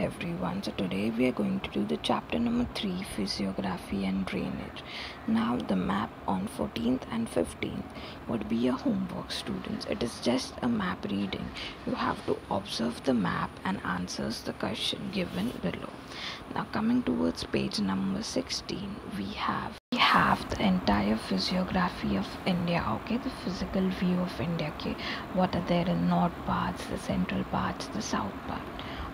everyone. So today we are going to do the chapter number 3, Physiography and Drainage. Now the map on 14th and 15th would be a homework, students. It is just a map reading. You have to observe the map and answers the question given below. Now coming towards page number 16, we have the entire physiography of India, okay, the physical view of India, okay, what are there in north parts, the central parts, the south part,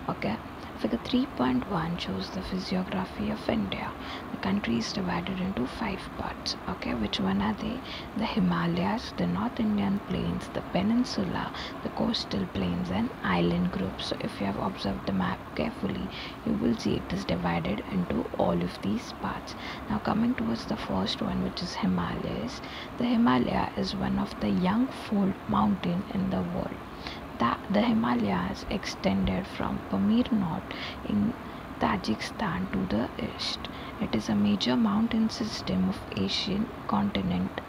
okay. Figure 3.1 shows the physiography of India. The country is divided into 5 parts, okay. Which one are they? The Himalayas, the North Indian plains, the peninsula, the coastal plains and island groups. So if you have observed the map carefully, you will see it is divided into all of these parts. Now coming towards the first one, which is Himalayas. The Himalaya is one of the young fold mountain in the world. The Himalayas extended from Pamir North in Tajikistan to the east. It is a major mountain system of Asian continent.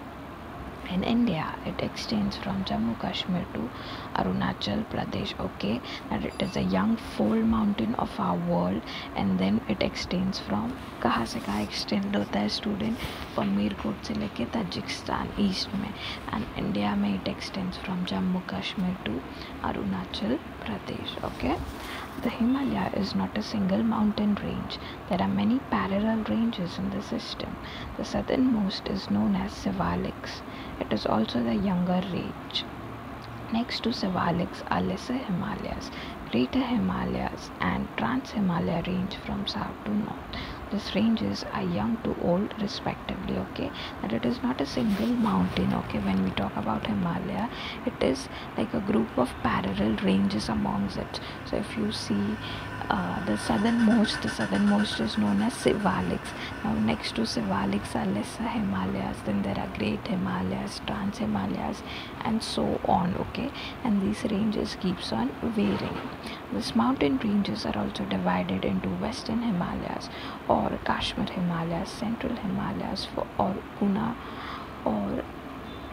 In India, it extends from Jammu Kashmir to Arunachal Pradesh, okay, that it is a young fold mountain of our world, and then it extends from कहाँ से कहाँ extend होता है student, पमीरकोट से लेके Tajikistan east में, and India में it extends from Jammu Kashmir to Arunachal Pradesh, okay. The Himalaya is not a single mountain range. There are many parallel ranges in the system. The southernmost is known as Sivalix. It is also the younger range. Next to Sivalix are Lesser Himalayas, Greater Himalayas and Trans-Himalaya range from south to north. These ranges are young to old respectively, okay, and it is not a single mountain, okay. When we talk about Himalaya, it is like a group of parallel ranges amongst it. So if you see the southernmost is known as Sivalix. Now next to Sivalix are Lesser Himalayas, then there are Great Himalayas, Trans Himalayas and so on, okay, and these ranges keeps on varying. These mountain ranges are also divided into Western Himalayas or Kashmir Himalayas, Central Himalayas or Puna or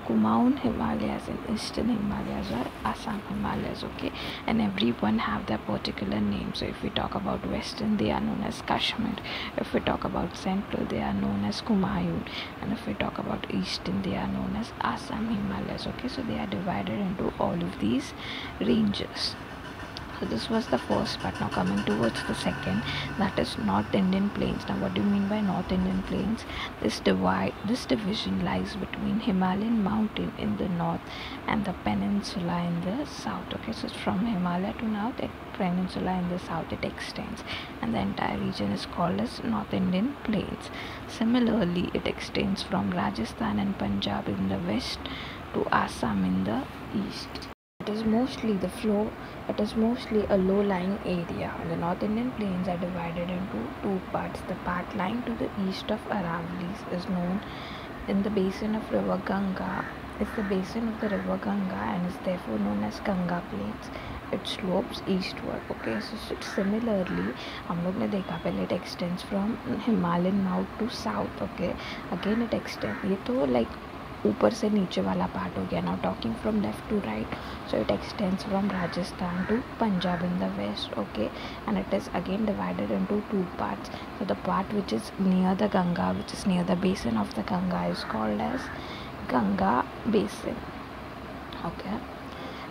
Kumaun Himalayas and Eastern Himalayas or Assam Himalayas, okay, and everyone have their particular name. So if we talk about Western, they are known as Kashmir. If we talk about Central, they are known as Kumaun, and if we talk about Eastern, they are known as Assam Himalayas, okay. So they are divided into all of these ranges. So this was the first part. Now coming towards the second, that is North Indian plains. Now what do you mean by North Indian plains? This division lies between Himalayan mountain in the north and the peninsula in the south, okay. So from Himalaya to north, peninsula in the south it extends, and the entire region is called as North Indian plains. Similarly, it extends from Rajasthan and Punjab in the west to Assam in the east. It is mostly a low-lying area. The North Indian plains are divided into 2 parts. The part lying to the east of Aravallis is known in the basin of river Ganga. It's the basin of the river Ganga and is therefore known as Ganga Plains. It slopes eastward, okay. So similarly, हम लोग ने देखा पहले it extends from Himalayan north to south, okay. Again it extends. ये तो like ऊपर से नीचे वाला पार्ट हो गया. Now talking from left to right, so it extends from Rajasthan to Punjab in the west, okay, and it is again divided into 2 parts. So the part which is near the Ganga, which is near the basin of the Ganga, is called as Ganga Basin, okay.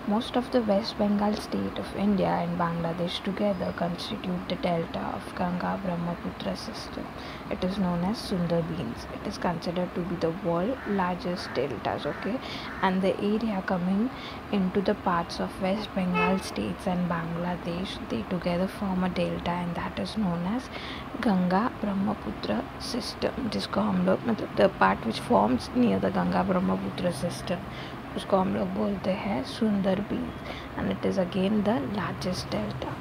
Most of the West Bengal state of India and Bangladesh together constitute the delta of Ganga-Brahmaputra system. It is known as Sundarbans. It is considered to be the world's largest deltas, okay, and the area coming into the parts of West Bengal states and Bangladesh, they together form a delta, and that is known as Ganga-Brahmaputra system. जिसको हम लोग the part which forms near the Ganga-Brahmaputra system, उसको हम लोग बोलते हैं Sundarbans, and it is again the largest delta.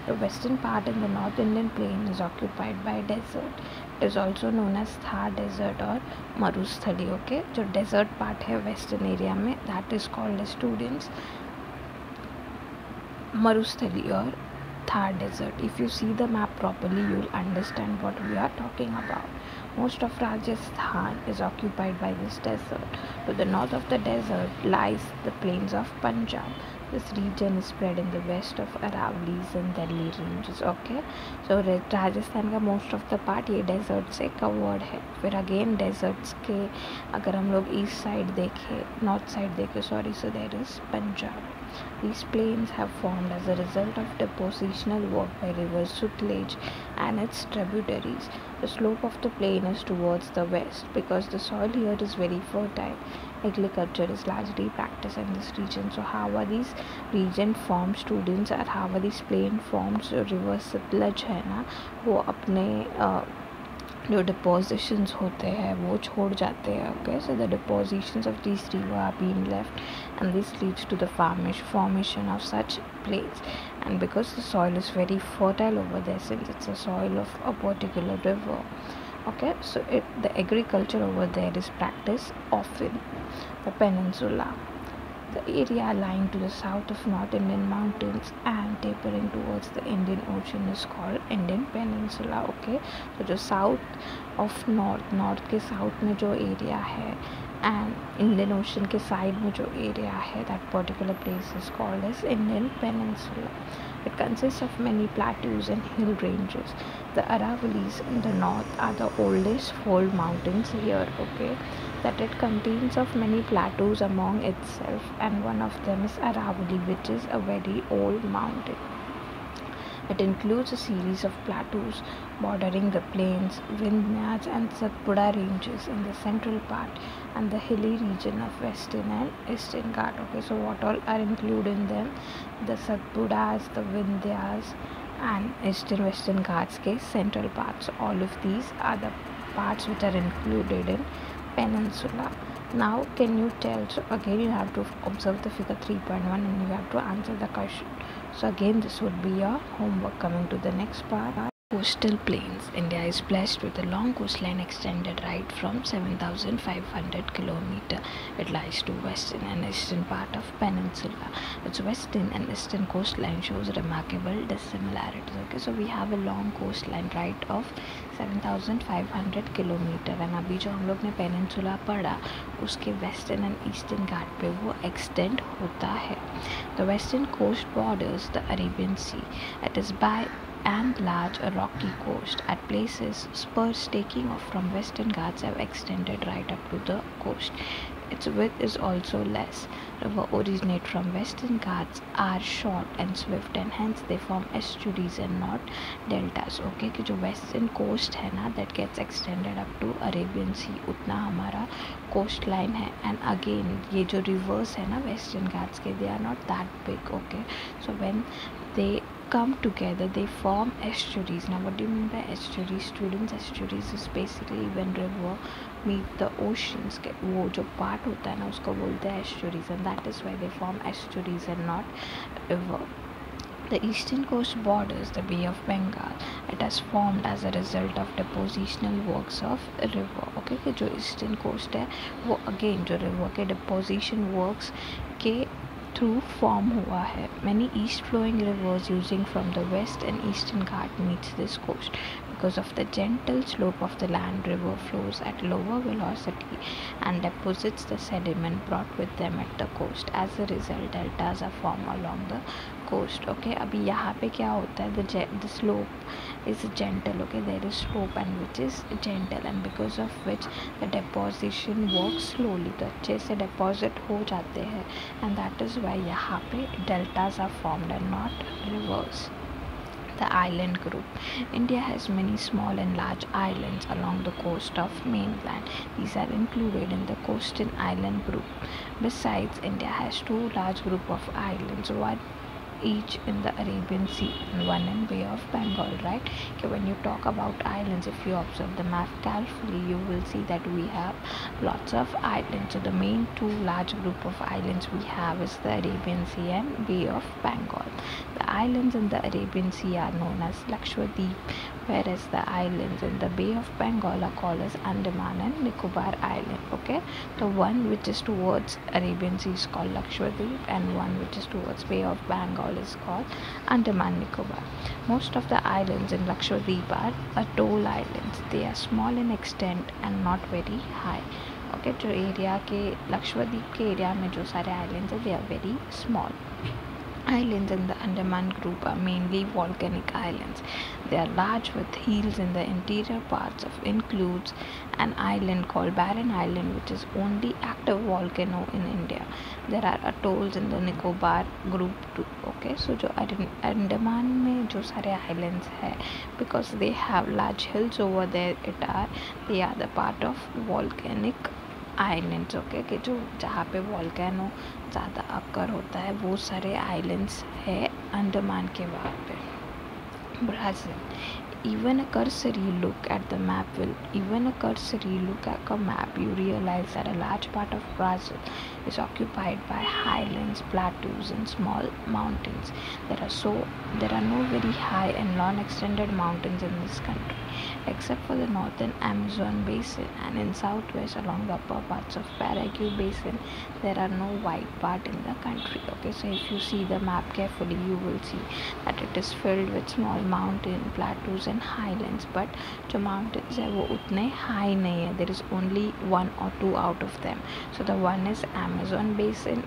The western part in the North Indian plain is occupied by desert. It is also known as Thar desert or Marusthali, okay. जो desert part है western area में, that is called as students Marusthali or Thar desert. If you see the map properly, you will understand what we are talking about. Most of Rajasthan is occupied by this desert. To the north of the desert lies the plains of Punjab. This region is spread in the west of Aravallis and Delhi ranges. Okay, so Rajasthan का most of the part ये desert से covered है. फिर again deserts के अगर हम लोग east side देखें, north side देखें, so there is Punjab. These plains have formed as a result of depositional work by rivers Sutlej and its tributaries. The slope of the plain is towards the west because the soil here is very fertile. Agriculture is largely practiced in this region. So how are these region formed students, और how are these plain forms? River Sutlej है ना, वो अपने जो depositions होते हैं वो छोड़ जाते हैं. Okay, so the depositions of these river are being left, and this leads to the formation of such plains. And because the soil is very fertile over there, since it's a soil of a particular river, okay, so the agriculture over there is practiced often. The peninsula, the area lying to the south of North Indian mountains and tapering towards the Indian Ocean, is called Indian Peninsula. Okay, so जो south of north के south में जो area है and Indian Ocean के side में जो area है, that particular place is called as Indian Peninsula. It consists of many plateaus and hill ranges. The Aravallis in the north are the oldest fold mountains here. Okay, that it contains of many plateaus among itself, and one of them is Aravalli, which is a very old mountain. It includes a series of plateaus bordering the plains, vineyards and Satpura ranges in the central part, and the hilly region of Western and Eastern Ghat. Okay, so what all are included in them? The Satpuras, the Vindhyas and Western Ghats के central parts. All of these are the parts which are included in peninsula. Now can you tell? So again you have to observe the figure 3.1 and you have to answer the question. So again this would be your homework. Coming to the next part. Coastal plains. India is blessed with a long coastline extended right from 7,500 km. It lies to western and eastern part of peninsula. Its western and eastern coastline shows remarkable dissimilarities. Okay, so we have a long coastline right of 7,500 km, and अभी जो हम लोग ने peninsula पढ़ा उसके western and eastern घाट पे वो extend होता है. The western coast borders the Arabian Sea. It is by and large a rocky coast. At places, spurs taking off from western Ghats have extended right up to the coast. Its width is also less. Rivers originate from western Ghats are short and swift, and hence they form estuaries and not deltas. Okay, कि जो western coast है ना, that gets extended up to Arabian Sea, उतना हमारा coastline है. And again ये जो rivers है ना western Ghats के, they are not that big. Okay, so when they come together they form estuaries. Now what do you mean by estuaries, students? Estuaries is basically when river meet the oceans. वो जो part होता है ना उसको बोलते हैं estuaries, and that is why they form estuaries and not river. The eastern coast borders the Bay of Bengal. It has formed as a result of depositional works of a river. Okay, कि जो eastern coast है वो again जो river के deposition works के through form हुआ है. Many east flowing rivers using from the west and eastern Ghat meets this coast. Because of the gentle slope of the land, river flows at lower velocity and deposits the sediment brought with them at the coast. As a result, deltas are formed along the coast. Okay, अभी यहाँ पे क्या होता है? The slope is gentle. Okay, there is slope and which is gentle, and because of which the deposition works slowly. तो अच्छे से deposit हो जाते हैं, and that is why यहाँ पे deltas are formed and not rivers. The island group. India has many small and large islands along the coast of mainland. These are included in the coastal island group. Besides, India has two large group of islands, one each in the Arabian Sea and one in Bay of Bengal, right? Okay, when you talk about islands, if you observe the map carefully, you will see that we have lots of islands. So the main two large group of islands we have is the Arabian Sea and Bay of Bengal. The islands in the Arabian Sea are known as Lakshadweep, whereas the islands in the Bay of Bengal are called as Andaman and Nicobar Island. Okay, the one which is towards Arabian Sea is called Lakshadweep, and one which is towards Bay of Bengal is called Andaman Nicobar. Most of the islands in Lakshadweep are atoll islands. They are small in extent and not very high. Okay, जो area के लक्षद्वीप के area में जो सारे islands हैं, they are very small. Islands in the Andaman group are mainly volcanic islands. They are large with hills in the interior parts of includes an island called Barren Island, which is only active volcano in India. There are atolls in the Nicobar group too. Okay, so जो Andaman में जो सारे islands है, because they have large hills over there, they are the part of volcanic islands okay कि जो जहाँ पे volcano ज़्यादा अकर होता है वो सारे आइलैंड्स है अंडमान के वहाँ पे. Brazil. Even a cursory look at the map you realize that a large part of Brazil is occupied by highlands, plateaus, and small mountains. There are no very high and long extended mountains in this country, except for the northern Amazon basin, and in southwest along the upper parts of Paraguay basin there are no wide part in the country. Okay, so if you see the map carefully you will see that it is filled with small mountain, plateaus and highlands, but जो mountains है वो उतने high नहीं है. There is only one or two out of them. So the one is Amazon basin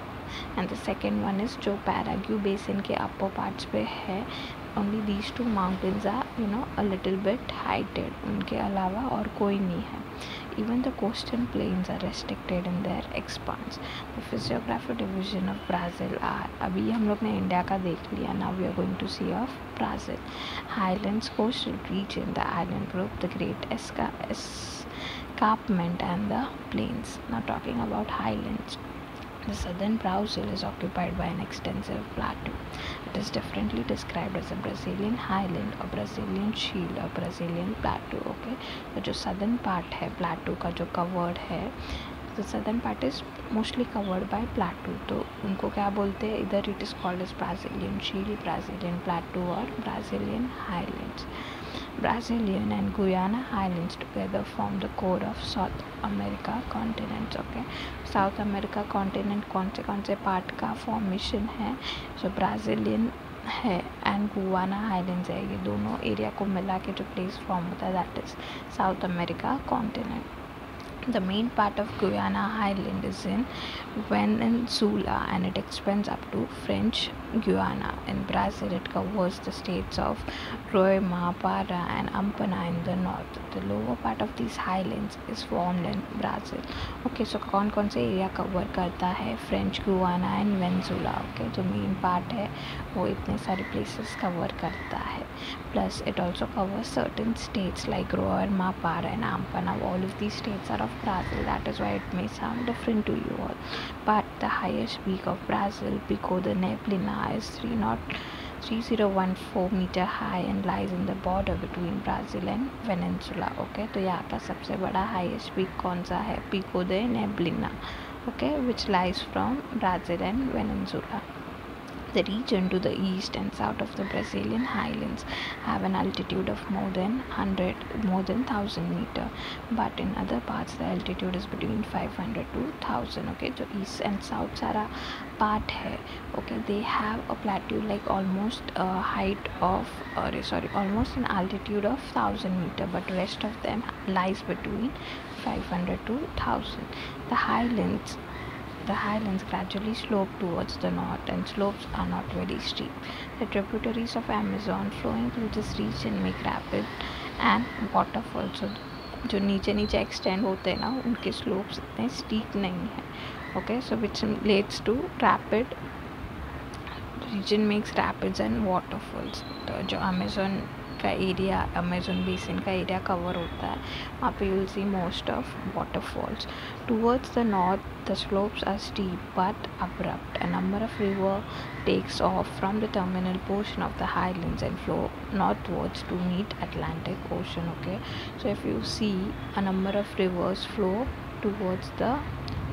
and the second one is जो Paraguay basin के upper parts पे है. Only these two mountains are a little bit heighted. उनके अलावा और कोई नहीं है. Even the coastal plains are restricted in their expanse. The physiography division of Brazil are, अभी हम लोग ने इंडिया का देख लिया. Now we are going to see of Brazil. Highlands, coastal region, the island group, the great escarpment and the plains. Now talking about highlands. The southern Brazil is occupied by an extensive plateau. It is differently described as a Brazilian highland or Brazilian shield or Brazilian plateau. Okay, तो जो southern part है plateau का जो covered है, the southern part is mostly covered by plateau. तो उनको क्या बोलते हैं, इधर it is called as Brazilian shield, Brazilian plateau or Brazilian highlands. Brazilian and Guyana highlands together form the core of South America continent. Okay, South America continent कौन से part का formation है, so Brazilian है and Guyana highlands है. ये दोनों area को मिला के जो place form होता है that is South America continent. The main part of Guyana Highland is in Peninsula and it extends up to French Guiana. In Brazil, it covers the states of Roraima, Pará and Amapá in the north. The lower part of these highlands is formed in Brazil. Okay, so कौन से area cover करता है, French Guiana and Peninsula. Okay, जो main part है वो इतने सारे places cover करता है. Plus, it also covers certain states like Roraima, Pará and Amapá. Now, all of these states are of Brazil, that is why it may sound different to you all. But the highest peak of Brazil, Pico de Neblina, is 3014 meter high and lies in the border between Brazil and Peninsula. Okay, तो यहाँ का सबसे बड़ा highest peak कौन सा है, Pico de Neblina. Okay, which lies from Brazil and Peninsula. The region to the east and south of the Brazilian highlands have an altitude of more than 1000 meter, but in other parts the altitude is between 500 to 1000. Okay, so east and south सारा part है. Okay, they have a plateau like almost a height of almost an altitude of 1000 meter, but rest of them lies between 500 to 1000. The highlands gradually slope towards the north and slopes are not very steep. The tributaries of Amazon flowing through this region make rapid and waterfalls. So जो नीचे extend होते हैं ना उनके slopes इतने steep नहीं है. Okay, so which leads to rapid. The region makes rapids and waterfalls. तो जो Amazon का एरिया, अमेजन बेसिन का एरिया कवर होता है वहाँ पे you'll see most of waterfalls. Towards the north the slopes are steep but abrupt. A number of rivers takes off from the terminal portion of the highlands and flow northwards to meet Atlantic Ocean. Okay, so if you see a number of rivers flow towards the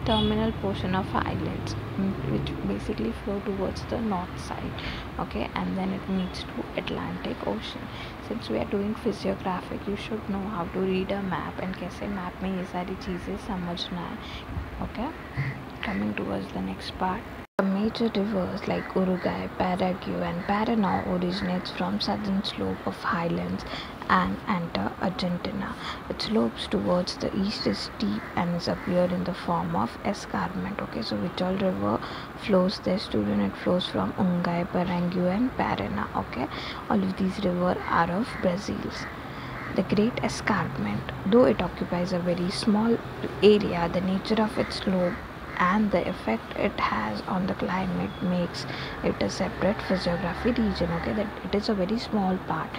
terminal portion of islands which basically flow towards the north side. Okay, and then it meets to Atlantic Ocean. Since we are doing physiographic, you should know how to read a map and कैसे map में ये सारी चीज़ें समझना है. Okay, coming towards the next part. The major rivers like Uruguay, Paraguay and Paraná originates from southern slope of highlands and enter Argentina. It slopes towards the east is steep and is appeared in the form of escarpment. Okay, so which all river flows there, student? It flows from Uruguay, Paraguay and Paraná. Okay, all of these rivers are of Brazil. The Great Escarpment, though it occupies a very small area, the nature of its slope and the effect it has on the climate makes it a separate physiography region. Okay, that it is a very small part,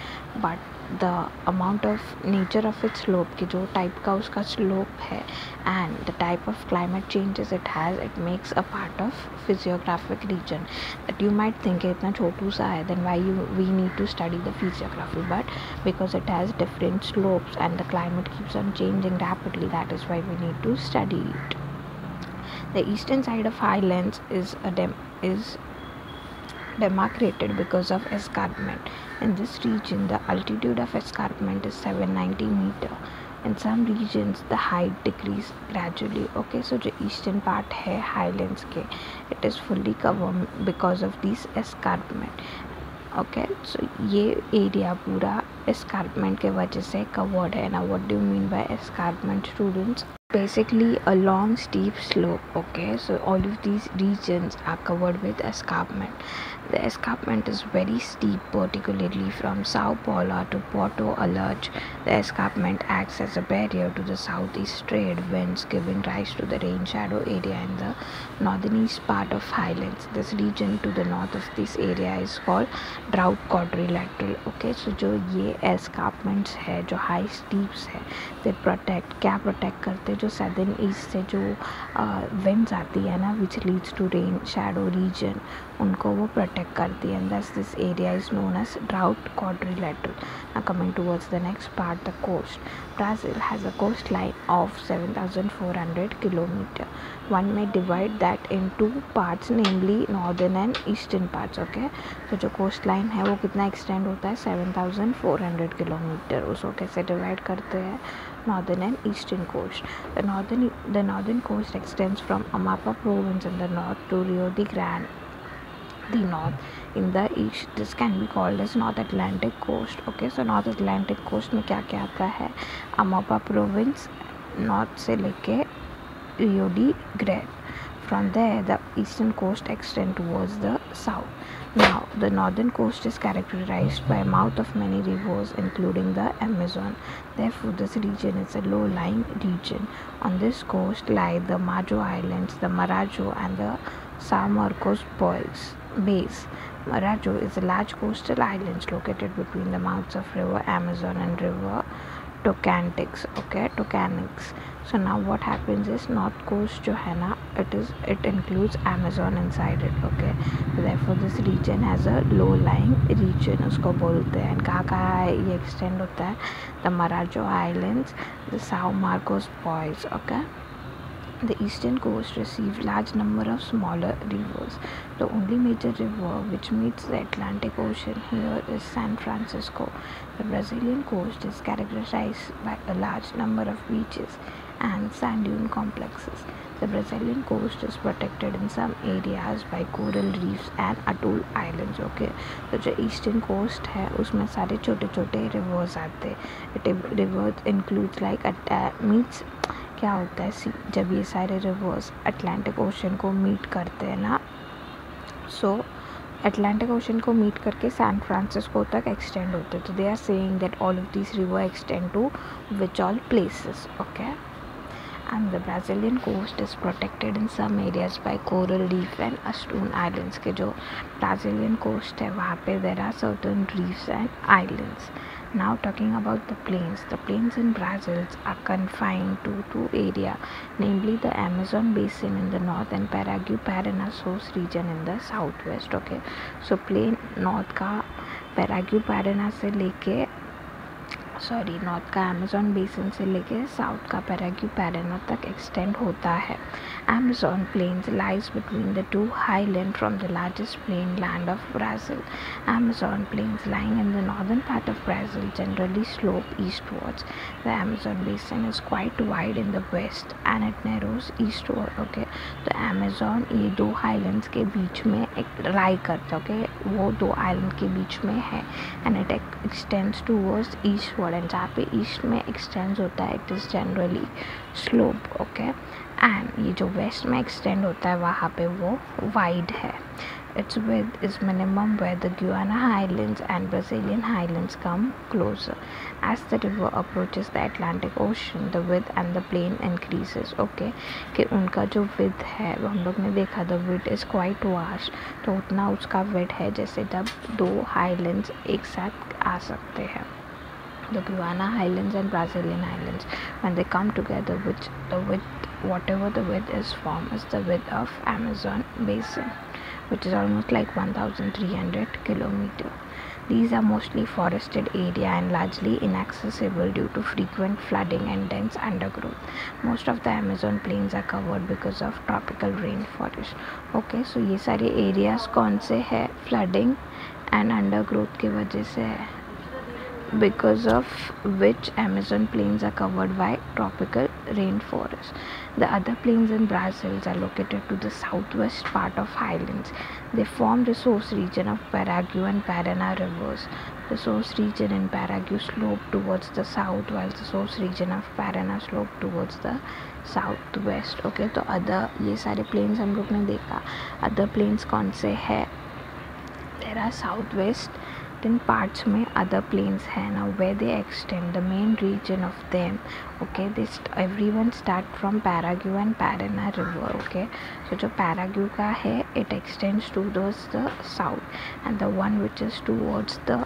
but the amount of nature of its slope कि जो type का उसका slope है and the type of climate changes it has, it makes a part of physiographic region. That you might think इतना छोटू सा है, then why we need to study the physiography, but because it has different slopes and the climate keeps on changing rapidly, that is why we need to study it. The eastern side of highlands is demarcated because of escarpment. In this region, the altitude of escarpment is 790 meter. In some regions, the height decreases gradually. Okay, so the eastern part है highlands के, it is fully covered because of this escarpment. Okay, so ये area पूरा escarpment के वजह से covered है. Now, what do you mean by escarpment, students? Basically a long steep slope. Okay, so all of these regions are covered with escarpment. The escarpment is very steep, particularly from Sao Paulo to Porto Alegre. The escarpment acts as a barrier to the southeast trade winds, giving rise to the rain shadow area in the northeast part of highlands. This region to the north of this area is called drought quadrilateral. Okay, so जो ये escarpments है, जो high steeps है, they protect, क्या protect करते, जो southern east से जो winds आती है ना, which leads to rain shadow region, उनको वो protect करती है, and thus this area is known as drought quadrilateral. Now coming towards the next part, the coast. Brazil has a coastline of 7,400 kilometers. One may divide that in two parts, namely northern and eastern parts. Okay, तो जो coastline है वो कितना extend होता है, 7,400 kilometre. उसको कैसे divide करते हैं? Northern and eastern coast. The northern coast extends from Amapá province in the north to Rio de Grande, the north. In the east, this can be called as North Atlantic coast. Okay, so North Atlantic coast में क्या क्या आता है? Amapá province north से लेके Rio de Grande. From there, the eastern coast extends towards the south. Now, the northern coast is characterized by a mouth of many rivers, including the Amazon. Therefore, this region is a low-lying region. On this coast lie the Majo Islands, the Marajo, and the São Marcos Bays. Marajo is a large coastal island located between the mouths of River Amazon and River Tocantins. Okay, Tocantins. So now what happens is north coast जो है ना, it includes Amazon inside it. Okay, so therefore this region has a low-lying region, उसको बोलते हैं. कहाँ ये extend होता है? The Marajo Islands, the São Marcos Bays. Okay. The eastern coast receives large number of smaller rivers. The only major river which meets the Atlantic Ocean here is San Francisco. The Brazilian coast is characterized by a large number of beaches and sand dune complexes. The Brazilian coast is protected in some areas by coral reefs and atoll islands. Okay, तो जो eastern coast है उसमें सारे छोटे छोटे rivers आते हैं. Rivers includes like meets क्या होता है जब ये सारे रिवर्स अटलांटिक ओशन को मीट करते हैं ना, सो अटलांटिक ओशन को मीट करके सैन फ्रांसिस्को तक एक्सटेंड होते हैं. तो they are saying that all of this river extend to which all places. Okay, and the Brazilian coast is protected in some areas by coral reef and Astun islands. के जो Brazilian coast है वहाँ पे there are certain reefs and islands. Now talking about the plains in Brazil are confined to two areas, namely the Amazon Basin in the north and Paraguay-Paraná source region in the southwest. Okay, so plain north का Paraguay-Paraná से लेके north का Amazon basin से लेके south का पैराग्यू Paraná तक extend होता है. Amazon plains lies between the two highlands from the largest plain land of Brazil. Amazon plains lying in the northern part of Brazil generally slope eastwards. The Amazon basin is quite wide in the west and it narrows eastward. Okay, तो Amazon ये दो highlands के बीच में एक lie करता है. Okay, वो दो island के बीच में है and it extends towards eastward. And जहाँ पे ईस्ट में एक्सटेंड होता है it is generally slope. Okay, and ये जो वेस्ट में एक्सटेंड होता है वहाँ पे वो वाइड है. Its width is minimum where the Guiana highlands and Brazilian highlands come closer. As the river approaches the Atlantic ocean the width and the plain increases. Okay, कि उनका जो विड्थ है वो हम लोग ने देखा the width is quite vast, तो उतना उसका विड्थ है जैसे जब दो हाईलैंड्स एक साथ आ सकते हैं. The Guiana Highlands and Brazilian Highlands, when they come together, whatever the width is formed is the width of Amazon Basin, which is almost like 1,300 kilometers. These are mostly forested area and largely inaccessible due to frequent flooding and dense undergrowth. Most of the Amazon plains are covered because of tropical rainforest. Okay, so ये सारे areas कौन से है? Flooding and undergrowth की वजह से है, because of which Amazon plains are covered by tropical rainforest. The other plains in Brazil are located to the southwest part of highlands. They form the source region of Paraguay and Paraná rivers. The source region in Paraguay slope towards the south, while the source region of Paraná slope towards the southwest. Okay, तो other ये सारे plains हम लोग ने देखा. Other plains कौन से है? There are southwest parts में other plains है. Now where they extend, the main region of them, okay, everyone start from Paraguay and Paraná river. Okay, so जो Paraguay का है it extends towards the south, and the one which is towards the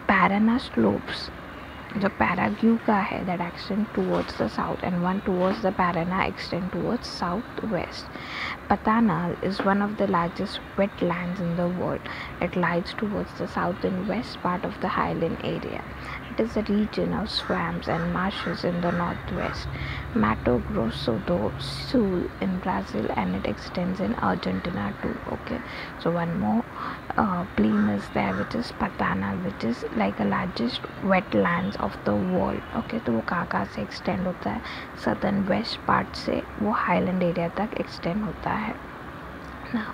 Paraná slopes, the Paraguay का है that extend towards the south, and one towards the Paraná extend towards southwest. Pantanal is one of the largest wetlands in the world. It lies towards the south and west part of the highland area. It is a region of swamps and marshes in the northwest. Mato Grosso do Sul in Brazil, and it extends in Argentina too. Okay, so one more plain is there which is Pantanal, which is like the largest wetlands of the world. Okay, तो वो कहाँ से extend होता है? southern west part से वो highland area तक extend होता है. Now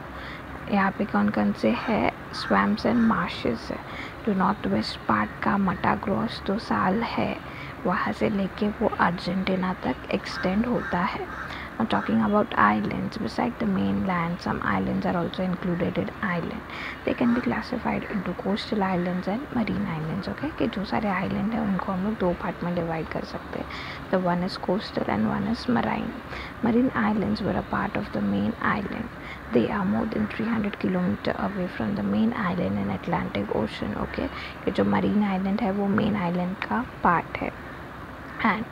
यहाँ पे कौन कौन से है? swamps and marshes है. जो नॉर्थ वेस्ट पार्ट का मटाग्रोस तो साल है, वहाँ से लेके वो अर्जेंटीना तक एक्सटेंड होता है. Now talking about islands, beside the mainland, some islands are also included in island. They can be classified into coastal islands and marine islands. Okay, कि जो सारे island हैं उनको हम लोग दो पार्ट में डिवाइड कर सकते हैं. The one is coastal and one is marine. Marine islands were a part of the main island. They are more than 300 kilometers away from the main island in Atlantic Ocean. Okay, कि जो marine island है वो main island का part है. And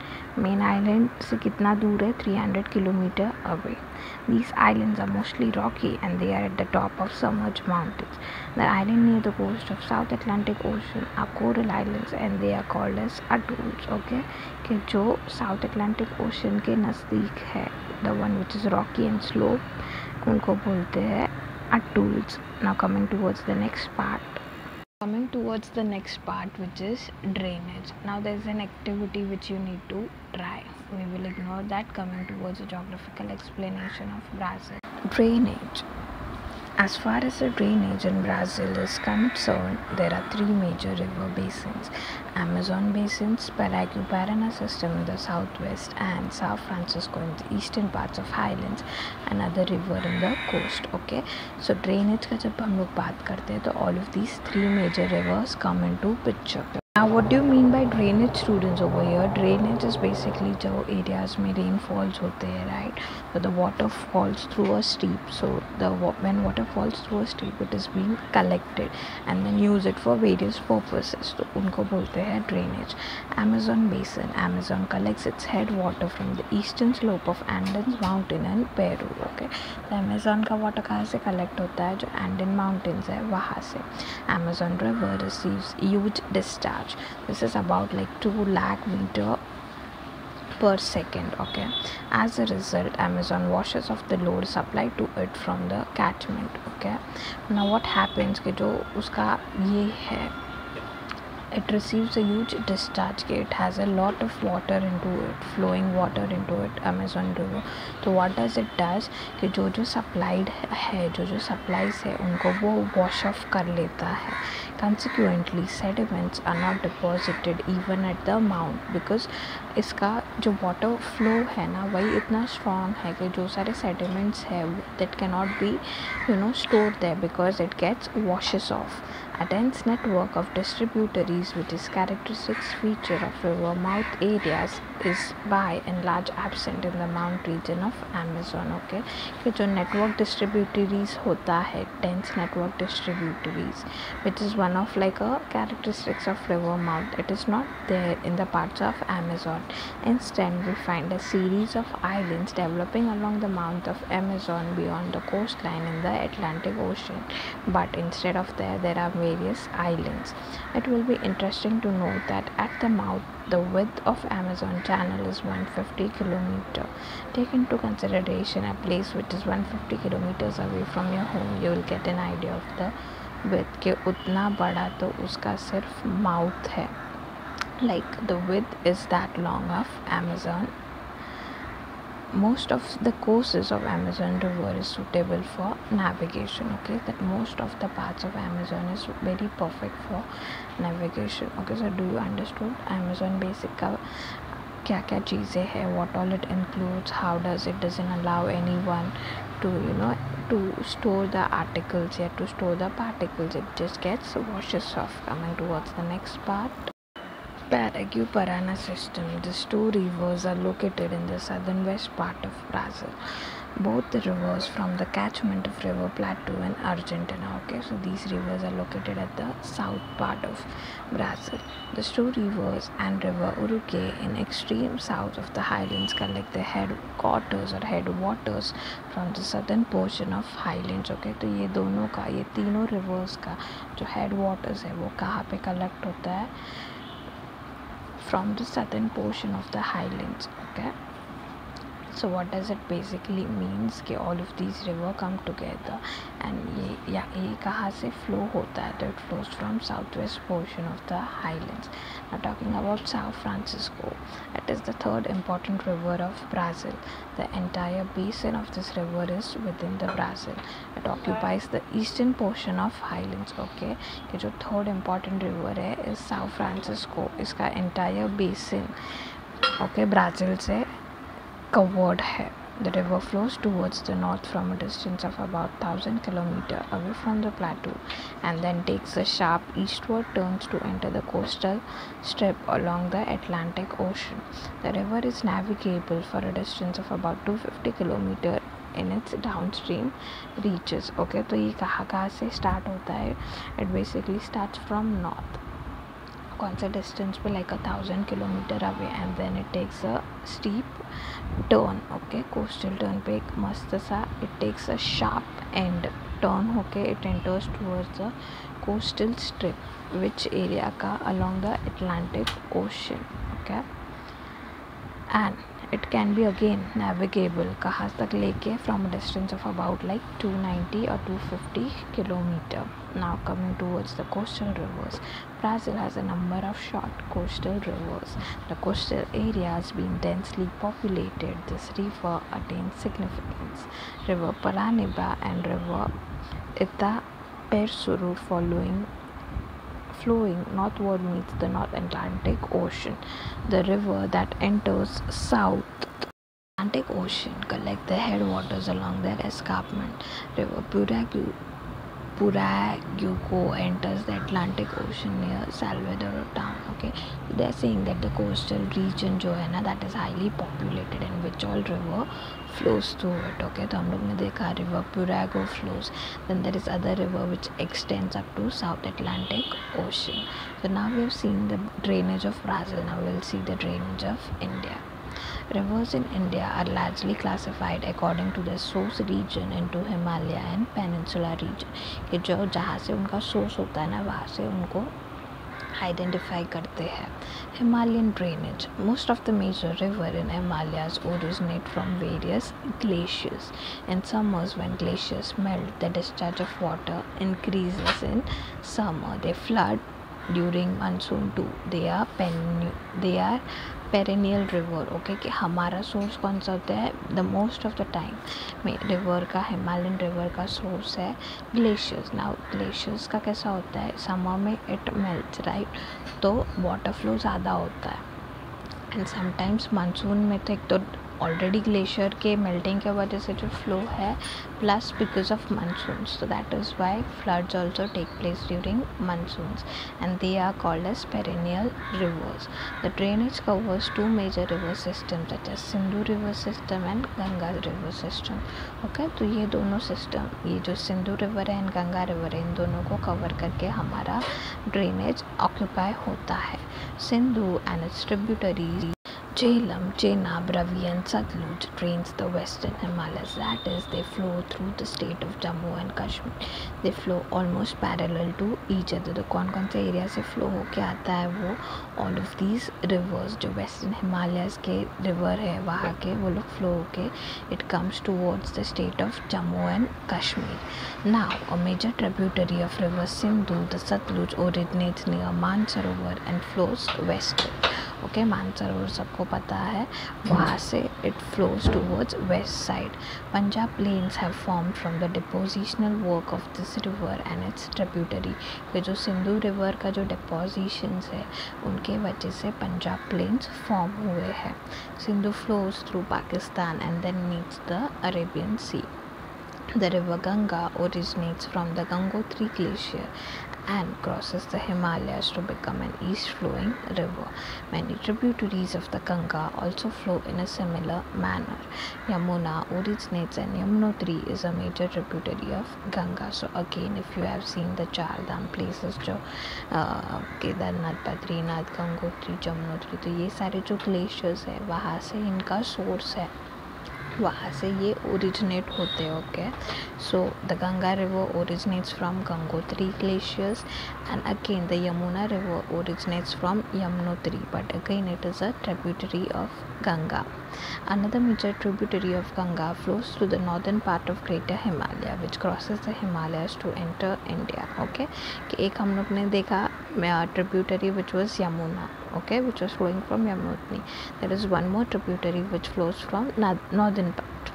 main island से कितना दूर है? 300 kilometer away. These islands are mostly rocky and they are at the top of submerged mountains. The island near the coast of South Atlantic Ocean are coral islands and they are called as atolls. Okay, कि जो South Atlantic Ocean के नज़दीक है, the one which is rocky and slope, उनको बोलते हैं atolls. Now coming towards the next part. Which is drainage. Now there's an activity which you need to try. We will ignore that. Coming towards a geographical explanation of Brazil. Drainage. As far as the drainage in Brazil is concerned, there are three major river basins: Amazon basins, Paraguay-Paraná system in the southwest, and São Francisco in the eastern parts of highlands, another river in the coast. Okay, so drainage का जब हम लोग बात करते हैं तो all of these three major rivers come into picture. Now what do you mean by drainage, students? Over here drainage is basically जो areas में rainfalls होते हैं, right? So the water falls through a steep, so when water falls through a steep, it is being collected and then use it for various purposes. तो उनको बोलते हैं drainage. Amazon basin. Amazon collects its headwater from the eastern slope of Andes mountain in Peru. Okay, तो Amazon का water कहाँ से collect होता है? जो Andes mountains है वहाँ से. Amazon river receives huge discharge discharge. This is about like 2 lakh meter per second. Okay, as a result, Amazon washes off the load supplied to it from the catchment. Okay, now what happens कि जो उसका ये है, it receives a huge discharge. It has a lot of water into it, flowing water into it, Amazon river. तो what does it does कि जो supplied है, जो supplies है, उनको वो wash off कर लेता है. Consequently, sediments are not deposited even at the mount, because इसका जो water flow है ना, वही इतना strong है कि जो सारे sediments है that cannot be stored there, because it gets washes off. A dense network of distributaries, which is characteristic feature of river mouth areas, is by and large absent in the mount region of Amazon. Okay, कि जो network distributaries होता है, dense network distributaries, which is one of like a characteristics of river mouth, it is not there in the parts of Amazon. Instead, we find a series of islands developing along the mouth of Amazon beyond the coastline in the Atlantic Ocean. But instead of there are various islands. It will be interesting to note that at the mouth, the width of Amazon channel is 150 km. Take into consideration a place which is 150 km away from your home, you will get an idea of the width कि उतना बड़ा तो उसका सिर्फ mouth है. Like the width is that long of Amazon. Most of the courses of Amazon river is suitable for navigation. Okay, that most of the parts of Amazon is very perfect for navigation. Okay, so do you understood Amazon basic का क्या क्या चीज़ें है, what all it includes, how does it doesn't allow anyone to to store the articles yet to store the particles, it just gets washes off. Coming towards the next part, Paraguay-Parana system. These two rivers are located in the southern west part of Brazil. Both the rivers from the catchment of River Plateau in Argentina. Okay, so these rivers are located at the south part of Brazil. These two rivers and River Uruguay in extreme south of the highlands collect the headwaters or headwaters from the southern portion of highlands. Okay, तो ये दोनों का, ये तीनों rivers का जो headwaters है वो कहाँ पे collect होता है? From the southern portion of the highlands. Okay, so what does it basically means कि all of these river come together and ये कहाँ से flow होता है? तो it flows from southwest portion of the highlands. Now talking about São Francisco, it is the third important river of Brazil. The entire basin of this river is within the Brazil. It occupies the eastern portion of highlands. Okay, कि जो third important river है is São Francisco. इसका entire basin okay Brazil से covered है. The river flows towards the north from a distance of about 1000 km away from the plateau and then takes a sharp eastward turns to enter the coastal strip along the Atlantic Ocean. The river is navigable for a distance of about 250 km in its downstream reaches. Okay, तो ये कहाँ से start होता है? It basically starts from north. कौन सा distance पे like 1000 km away and then it takes a steep turn. Okay, coastal turn पे एक मस्त सा it takes a sharp end turn होके it enters towards the coastal strip which area का along the Atlantic Ocean. Okay, and it can be again navigable कहाँ तक लेके from a distance of about like 290 or 250 km. Now coming towards the coastal rivers, Brazil has a number of short coastal rivers. The coastal areas being densely populated, this river attains significance. River Paranaíba and River Itapecuru flowing northward meets the North Atlantic Ocean. The river that enters South Atlantic Ocean collect the headwaters along their escarpment. River Puraguco enters the Atlantic Ocean near Salvador town. Okay, so they are saying that the coastal region जो है ना, that is highly populated and which all river flows through it. Okay, तो हम लोग ने देखा river Purago flows, then there is other river which extends up to South Atlantic Ocean. So now we have seen the drainage of Brazil. Now we will see the drainage of India. Rivers in India are largely classified according to their source region into Himalaya and Peninsula region. कि जो जहाँ से उनका source होता है ना, वहाँ से उनको आइडेंटिफाई करते हैं. Himalayan drainage. Most of the major river in Himalayas originate from various glaciers. In summers, when glaciers melt, the discharge of water increases in summer. They flood during monsoon too. They are perennial river. Okay, कि हमारा source कौन सा होता है? The most of the time में river का, Himalayan river का source है ग्लेशियर्स. नाउ ग्लेशियर्स का कैसा होता है? समर में इट मेल्ट्स, राइट, तो वाटर फ्लो ज़्यादा होता है. एंड समटाइम्स मानसून में तो एक तो ऑलरेडी ग्लेशियर के मेल्टिंग के वजह से जो फ्लो है, plus because of monsoon, so that is why floods also take place during monsoons and they are called as perennial rivers. The drainage covers two major river system such as Sindhu river system and Ganga river system. Okay, तो ये दोनों system, ये जो Sindhu river है and Ganga river है, इन दोनों को कवर करके हमारा ड्रेनेज ऑक्यूपाई होता है. Sindhu and it's tributaries Jhelum, Chenab, Ravi and Satluj drains the western Himalayas. That is, they flow through the state of Jammu and Kashmir. They flow almost parallel to each other. तो कौन कौन से area से flow होके आता है वो, all of these rivers जो western Himalayas के river है वहाँ के, वो लोग फ्लो होके it comes towards the state of Jammu and Kashmir. Now, a major tributary of river Sindhu, the Satluj, originates near Mansarovar and flows westward. ओके, मानसरोवर सबको पता है, वहाँ से it flows towards west side. Punjab plains have formed from the depositional work of this river and its tributary. ये जो Sindhu river का जो डिपोजिशंस है उनके वजह से पंजाब प्लेन्स फॉर्म हुए हैं. Sindhu flows through Pakistan and then meets the Arabian sea. The river Ganga originates from the Gangotri Glacier and crosses the Himalayas to become an east-flowing river. Many tributaries of the Ganga also flow in a similar manner. Yamuna originates and Yamunotri is a major tributary of Ganga. So again, if you have seen the Char Dham places जो केदारनाथ, बद्रीनाथ, गंगोत्री, जमुनोत्री, तो ये सारे जो glaciers है वहाँ से इनका source है, वहाँ से ये ओरिजिनेट होते हैं. Okay, so the Ganga river originates from Gangotri glaciers and again the Yamuna river originates from Yamunotri, but again it is a tributary of Ganga. Another major tributary of Ganga flows through the northern part of Greater Himalaya, which crosses the Himalayas to enter India. Okay, कि एक हम लोग ने देखा tributary which was Yamuna, okay, which was flowing from Yamunotri. There is one more tributary which flows from northern part.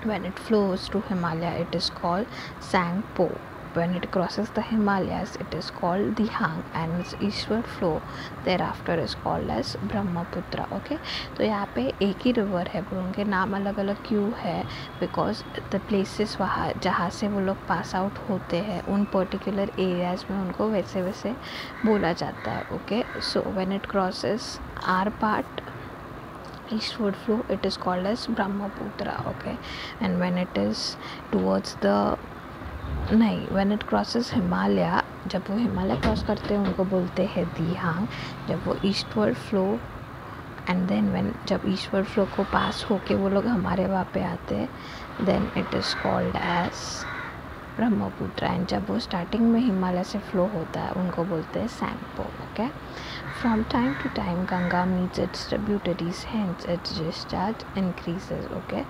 When it flows to Himalaya, it is called Sangpo. When it crosses the Himalayas, it is called Dihang, and its eastward flow thereafter is called as Brahmaputra. Okay, तो यहाँ पे एक ही river है पर उनके नाम अलग अलग क्यों है? बिकॉज द प्लेसेस वहाँ जहाँ से वो लोग पास आउट होते हैं उन पर्टिकुलर एरियाज़ में उनको वैसे वैसे बोला जाता है. Okay, so when it crosses our part eastward flow, it is called as Brahmaputra. Okay, and when it is towards the नहीं, when it crosses हिमालय, जब वो हिमालय क्रॉस करते हैं उनको बोलते हैं दिहांग. जब वो ईस्टवर्ड फ्लो एंड देन जब ईस्टवर्ड फ्लो को पास होके वो लोग हमारे वहाँ पे आते हैं, then it is called as Brahmaputra. And जब वो स्टार्टिंग में हिमालय से फ्लो होता है उनको बोलते हैं Tsangpo. Okay, from time to time Ganga meets its tributaries, hence its discharge increases. Okay,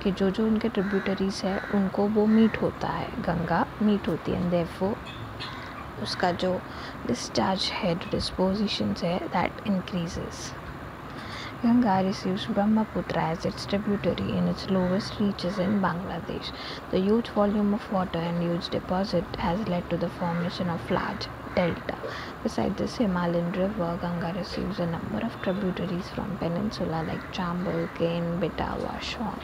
कि जो जो उनके ट्रिब्यूटरीज है उनको वो मीट होता है, गंगा मीट होती है, एंड देयरफॉर उसका जो डिस्चार्ज है, जो डिस्पोजिशंस है, that increases. Ganga receives Brahmaputra as its tributary in its lowest reaches in Bangladesh. The huge volume of water and huge deposit has led to the formation of large delta. Besides this Himalayan river, Ganga receives a number of tributaries from peninsula like Chambal, Kain, Betawa, Shan,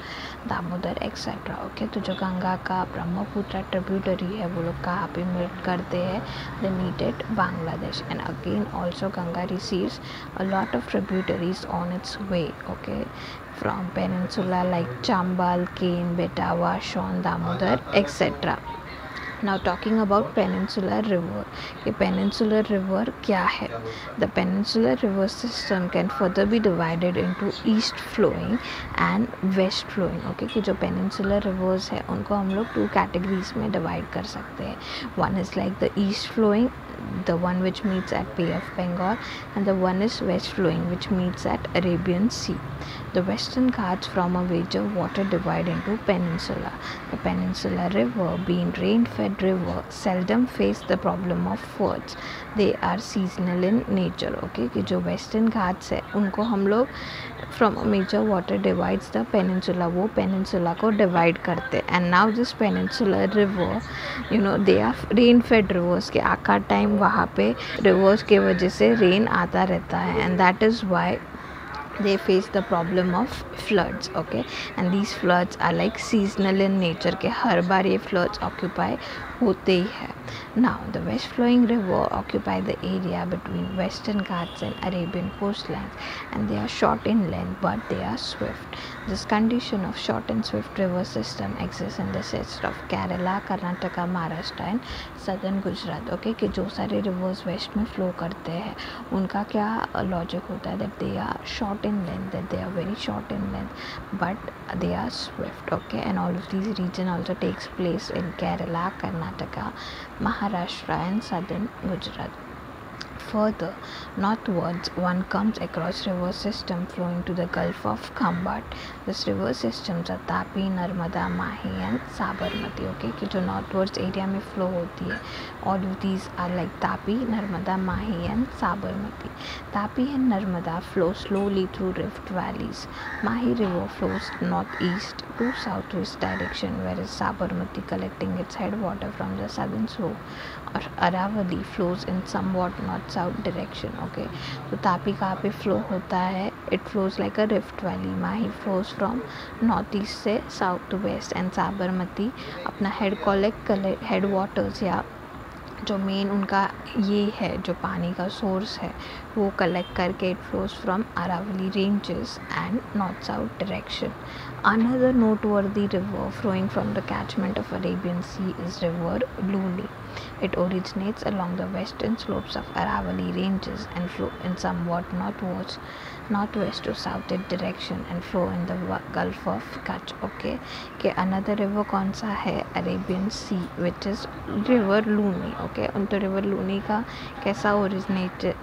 Damodar, etc. Okay, तो जो गंगा का Brahmaputra tributary है वो लोग कहाँ पे meet करते हैं? They meet at Bangladesh. And again also Ganga receives a lot of tributaries on its way. Okay, from peninsula like Chambal, Kain, Betawa, Shan, Damodar, etc. Now talking about Peninsula River. ये Peninsula River क्या है? The Peninsula River system can further be divided into east flowing and west flowing. Okay, कि जो Peninsula Rivers है उनको हम लोग 2 categories में divide कर सकते हैं. One is like the east flowing, the one which meets at Bay of Bengal, and the one is west flowing which meets at Arabian Sea. The Western Ghats form a major water divide into peninsula. The Peninsula River, being rain-fed river, seldom face the problem of floods. They are seasonal in nature. Okay, कि जो Western Ghats है उनको हम लोग from a major water divides the peninsula, वो peninsula को divide करते. And now this Peninsula River, they are rain-fed rivers. के आका टाइम वहाँ पे rivers के वजह से rain आता रहता है, and that is why they face the problem of floods. Okay, and these floods are like seasonal in nature के हर बार ये floods occupy होते ही है. Now the west flowing river occupy the area between Western Ghats and Arabian coastlines, and they are short in length but they are swift. This condition of short and swift river system exists in the states of Kerala, Karnataka, Maharashtra and southern Gujarat. Okay, कि जो सारे rivers west में flow करते हैं उनका क्या logic होता है that they are short in length, that they are very short in length but they are swift. Okay, and all of these region also takes place in Kerala, Karnataka, Maharashtra and southern Gujarat. Further northwards, one comes across river system flowing to the Gulf of Khambat. This river systems are Tapi, Narmada, Mahi and Sabarmati. Okay, कि जो northwards area में flow होती है, all of these are like Tapi, Narmada, Mahi and Sabarmati. Tapi and Narmada flow slowly through rift valleys. Mahi river flows northeast to southwest direction, whereas Sabarmati, collecting its headwater from the southern slope or Aravalli, flows in somewhat north-south direction. Okay, तो तापी कहाँ पे flow होता है? It flows like a rift valley. Mahi flows from northeast से south to west, and Sabarmati अपना head waters या जो main उनका ये है जो पानी का सोर्स है वो कलेक्ट करके it flows from Aravalli ranges and north south direction. Another noteworthy river flowing from the catchment of Arabian Sea is river Luni. It originates along the western slopes of Aravalli ranges and flow in somewhat northwest to southeast direction and flow in the Gulf of Kutch. Okay, कि another river कौन सा है? Arabian Sea, which is river Luni. Okay, तो river Luni का कैसा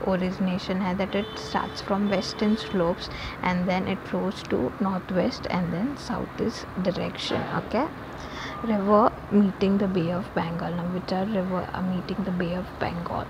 origination है? That it starts from western slopes and then it flows to northwest and then southeast direction. Okay, river meeting the Bay of Bengal. Now which are river meeting the Bay of Bengal?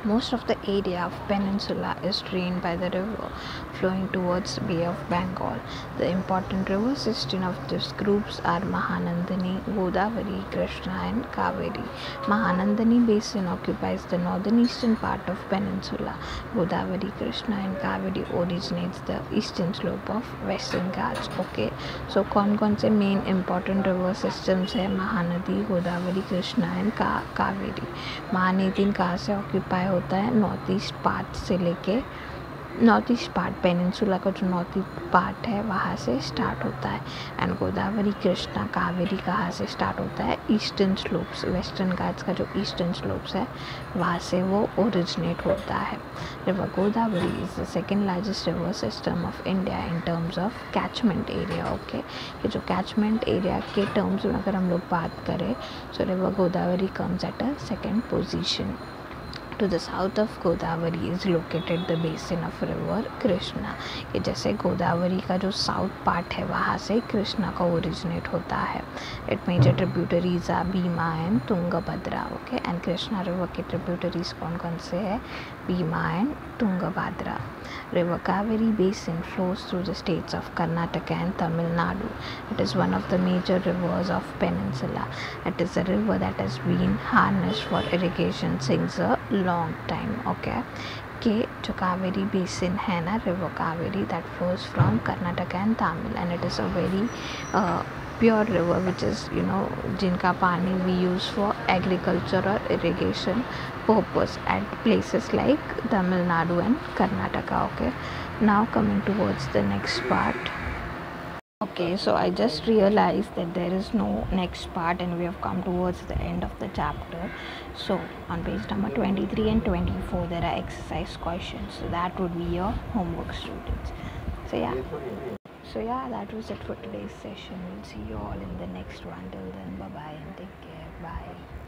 Most of the area of peninsula is drained by the river flowing towards Bay of Bengal. The important river system of these groups are Mahanandani, Godavari, Krishna and Kaveri. Mahanandani Basin occupies the northern eastern part of peninsula. Godavari, Krishna and Kaveri originates the eastern slope of Western Ghats. Okay, so कौन से main important river systems है? Mahanadi, Godavari, Krishna and Kaveri. Mahanadi कहाँ से occupy होता है? North east part से लेके north east part peninsula का जो नॉर्थ ईस्ट पार्ट है वहाँ से स्टार्ट होता है. एंड गोदावरी, कृष्णा, कावेरी कहाँ से स्टार्ट होता है? ईस्टर्न स्लोप्स, वेस्टर्न घाट्स का जो ईस्टर्न स्लोप्स है वहाँ से वो ओरिजिनेट होता है. River Godavari is the second largest river system of India in terms of catchment area. Okay, कि जो कैचमेंट एरिया के टर्म्स में अगर हम लोग बात करें सो river Godavari comes at a second position. To the south of Godavari is located the basin of river Krishna. कि जैसे गोदावरी का जो साउथ पार्ट है वहाँ से कृष्णा का ओरिजिनेट होता है. It major tributaries are Bhima and Tungabhadra. Okay, and Krishna river के ट्रिब्यूटरीज कौन से है? Bhima and Tungabhadra. River Kaveri Basin flows through the states of Karnataka and Tamil Nadu. It is one of the major rivers of peninsula. It is a river that has been harnessed for irrigation since a long time. Okay, कि जो Kaveri Basin है ना, River Kaveri, that flows from Karnataka and Tamil, and it is a very pure river which is जिनका पानी we use for agriculture or irrigation purpose at places like Tamil Nadu and Karnataka. Okay, now coming towards the next part. Okay, so I just realized that there is no next part and we have come towards the end of the chapter. So on page number 23 and 24 there are exercise questions, so that would be your homework, students. So yeah, that was it for today's session. We'll see you all in the next one. Till then, bye bye and take care. Bye.